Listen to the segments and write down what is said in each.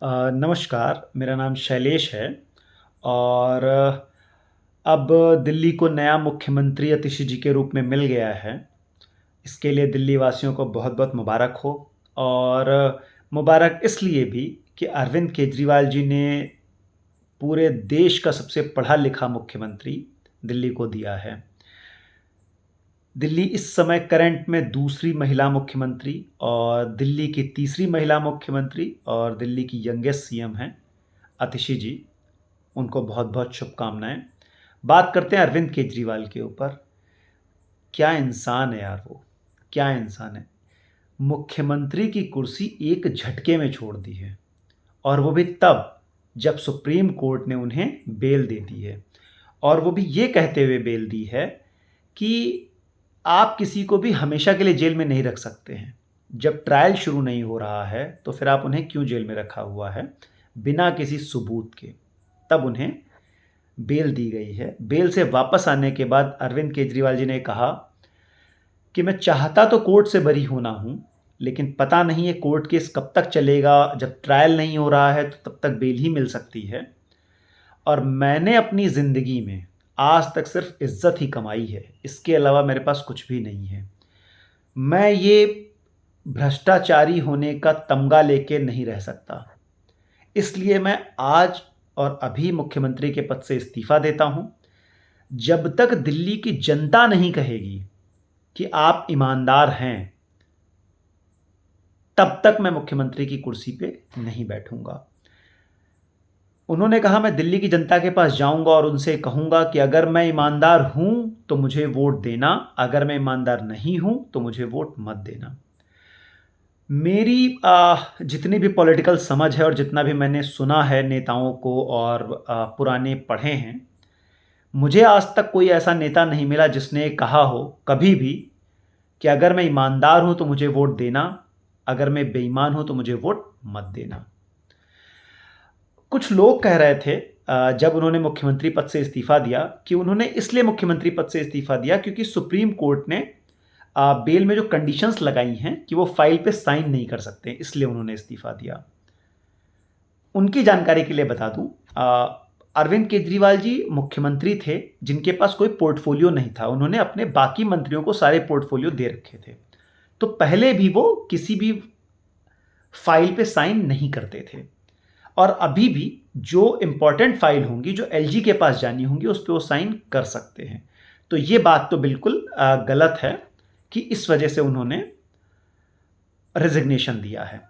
नमस्कार, मेरा नाम शैलेश है और अब दिल्ली को नया मुख्यमंत्री अतिशी जी के रूप में मिल गया है। इसके लिए दिल्ली वासियों को बहुत-बहुत मुबारक हो और मुबारक इसलिए भी कि अरविंद केजरीवाल जी ने पूरे देश का सबसे पढ़ा-लिखा मुख्यमंत्री दिल्ली को दिया है। दिल्ली इस समय करंट में दूसरी महिला मुख्यमंत्री और दिल्ली की तीसरी महिला मुख्यमंत्री और दिल्ली की यंगेस्ट सीएम हैं अतिशी जी। उनको बहुत-बहुत शुभकामनाएँ। बात करते हैं अरविंद केजरीवाल के ऊपर। क्या इंसान है यार वो, क्या इंसान है। मुख्यमंत्री की कुर्सी एक झटके में छोड़ दी है और वो भी तब जब सुप्रीम कोर्ट ने उन्हें बेल दे दी है और वो भी ये कहते हुए बेल दी है कि आप किसी को भी हमेशा के लिए जेल में नहीं रख सकते हैं। जब ट्रायल शुरू नहीं हो रहा है तो फिर आप उन्हें क्यों जेल में रखा हुआ है बिना किसी सबूत के। तब उन्हें बेल दी गई है। बेल से वापस आने के बाद अरविंद केजरीवाल जी ने कहा कि मैं चाहता तो कोर्ट से बरी होना हूँ, लेकिन पता नहीं है कोर्ट केस कब तक चलेगा, जब ट्रायल नहीं हो रहा है तो तब तक बेल ही मिल सकती है। और मैंने अपनी ज़िंदगी में आज तक सिर्फ इज़्ज़त ही कमाई है, इसके अलावा मेरे पास कुछ भी नहीं है। मैं ये भ्रष्टाचारी होने का तमगा लेके नहीं रह सकता। इसलिए मैं आज और अभी मुख्यमंत्री के पद से इस्तीफ़ा देता हूँ। जब तक दिल्ली की जनता नहीं कहेगी कि आप ईमानदार हैं, तब तक मैं मुख्यमंत्री की कुर्सी पे नहीं बैठूँगा। उन्होंने कहा मैं दिल्ली की जनता के पास जाऊँगा और उनसे कहूँगा कि अगर मैं ईमानदार हूँ तो मुझे वोट देना, अगर मैं ईमानदार नहीं हूँ तो मुझे वोट मत देना। मेरी जितनी भी पॉलिटिकल समझ है और जितना भी मैंने सुना है नेताओं को और पुराने पढ़े हैं, मुझे आज तक कोई ऐसा नेता नहीं मिला जिसने कहा हो कभी भी कि अगर मैं ईमानदार हूँ तो मुझे वोट देना, अगर मैं बेईमान हूँ तो मुझे वोट मत देना। कुछ लोग कह रहे थे जब उन्होंने मुख्यमंत्री पद से इस्तीफ़ा दिया कि उन्होंने इसलिए मुख्यमंत्री पद से इस्तीफ़ा दिया क्योंकि सुप्रीम कोर्ट ने बेल में जो कंडीशंस लगाई हैं कि वो फाइल पे साइन नहीं कर सकते, इसलिए उन्होंने इस्तीफ़ा दिया। उनकी जानकारी के लिए बता दूं, अरविंद केजरीवाल जी मुख्यमंत्री थे जिनके पास कोई पोर्टफोलियो नहीं था। उन्होंने अपने बाकी मंत्रियों को सारे पोर्टफोलियो दे रखे थे, तो पहले भी वो किसी भी फाइल पे साइन नहीं करते थे और अभी भी जो इम्पोर्टेंट फाइल होंगी, जो एलजी के पास जानी होंगी, उस पर वो साइन कर सकते हैं। तो ये बात तो बिल्कुल गलत है कि इस वजह से उन्होंने रेजिग्नेशन दिया है।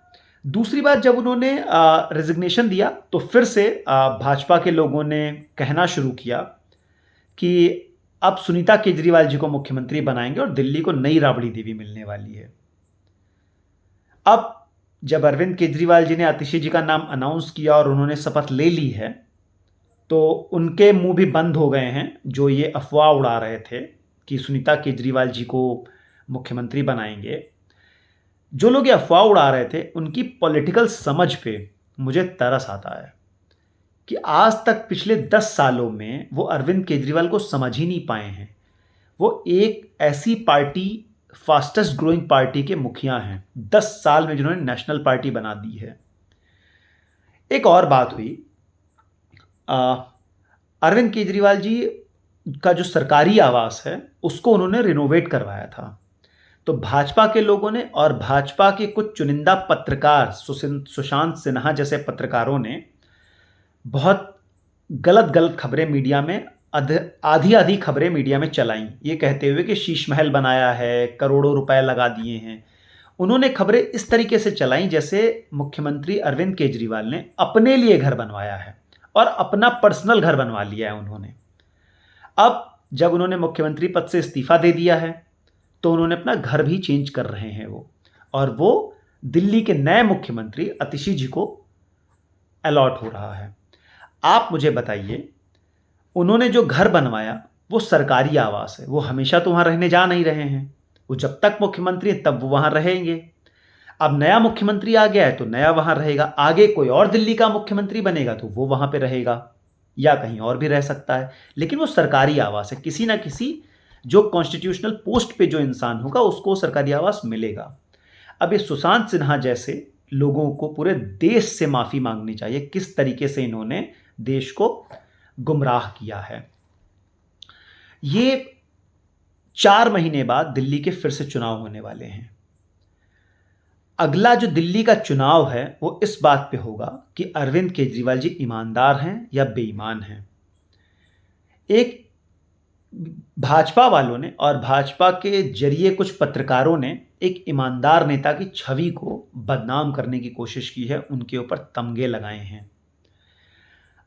दूसरी बात, जब उन्होंने रेजिग्नेशन दिया तो फिर से भाजपा के लोगों ने कहना शुरू किया कि अब सुनीता केजरीवाल जी को मुख्यमंत्री बनाएंगे और दिल्ली को नई राबड़ी देवी मिलने वाली है। अब जब अरविंद केजरीवाल जी ने आतिशी जी का नाम अनाउंस किया और उन्होंने शपथ ले ली है, तो उनके मुंह भी बंद हो गए हैं जो ये अफवाह उड़ा रहे थे कि सुनीता केजरीवाल जी को मुख्यमंत्री बनाएंगे। जो लोग ये अफवाह उड़ा रहे थे, उनकी पॉलिटिकल समझ पे मुझे तरस आता है कि आज तक पिछले 10 सालों में वो अरविंद केजरीवाल को समझ ही नहीं पाए हैं। वो एक ऐसी पार्टी, फास्टेस्ट ग्रोइंग पार्टी के मुखिया हैं, 10 साल में जिन्होंने नेशनल पार्टी बना दी है। एक और बात हुई, अरविंद केजरीवाल जी का जो सरकारी आवास है उसको उन्होंने रिनोवेट करवाया था। तो भाजपा के लोगों ने और भाजपा के कुछ चुनिंदा पत्रकार, सुशांत सिन्हा जैसे पत्रकारों ने बहुत गलत-गलत खबरें मीडिया में, आधी-आधी खबरें मीडिया में चलाईं, ये कहते हुए कि शीश महल बनाया है, करोड़ों रुपए लगा दिए हैं। उन्होंने खबरें इस तरीके से चलाईं जैसे मुख्यमंत्री अरविंद केजरीवाल ने अपने लिए घर बनवाया है और अपना पर्सनल घर बनवा लिया है उन्होंने। अब जब उन्होंने मुख्यमंत्री पद से इस्तीफा दे दिया है, तो उन्होंने अपना घर भी चेंज कर रहे हैं वो, और वो दिल्ली के नए मुख्यमंत्री आतिशी जी को अलॉट हो रहा है। आप मुझे बताइए, उन्होंने जो घर बनवाया वो सरकारी आवास है, वो हमेशा तो वहाँ रहने जा नहीं रहे हैं। वो जब तक मुख्यमंत्री हैं तब वो वहाँ रहेंगे। अब नया मुख्यमंत्री आ गया है तो नया वहाँ रहेगा, आगे कोई और दिल्ली का मुख्यमंत्री बनेगा तो वो वहाँ पे रहेगा या कहीं और भी रह सकता है, लेकिन वो सरकारी आवास है। किसी ना किसी जो कॉन्स्टिट्यूशनल पोस्ट पे जो इंसान होगा उसको सरकारी आवास मिलेगा। अब ये सुशांत सिन्हा जैसे लोगों को, पूरे देश से माफ़ी मांगनी चाहिए, किस तरीके से इन्होंने देश को गुमराह किया है। ये 4 महीने बाद दिल्ली के फिर से चुनाव होने वाले हैं। अगला जो दिल्ली का चुनाव है वो इस बात पे होगा कि अरविंद केजरीवाल जी ईमानदार हैं या बेईमान हैं। एक भाजपा वालों ने और भाजपा के जरिए कुछ पत्रकारों ने एक ईमानदार नेता की छवि को बदनाम करने की कोशिश की है, उनके ऊपर तमगे लगाए हैं।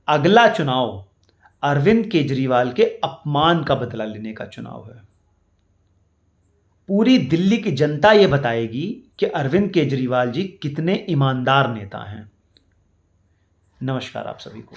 अगला चुनाव अरविंद केजरीवाल के अपमान का बदला लेने का चुनाव है। पूरी दिल्ली की जनता यह बताएगी कि अरविंद केजरीवाल जी कितने ईमानदार नेता हैं। नमस्कार आप सभी को।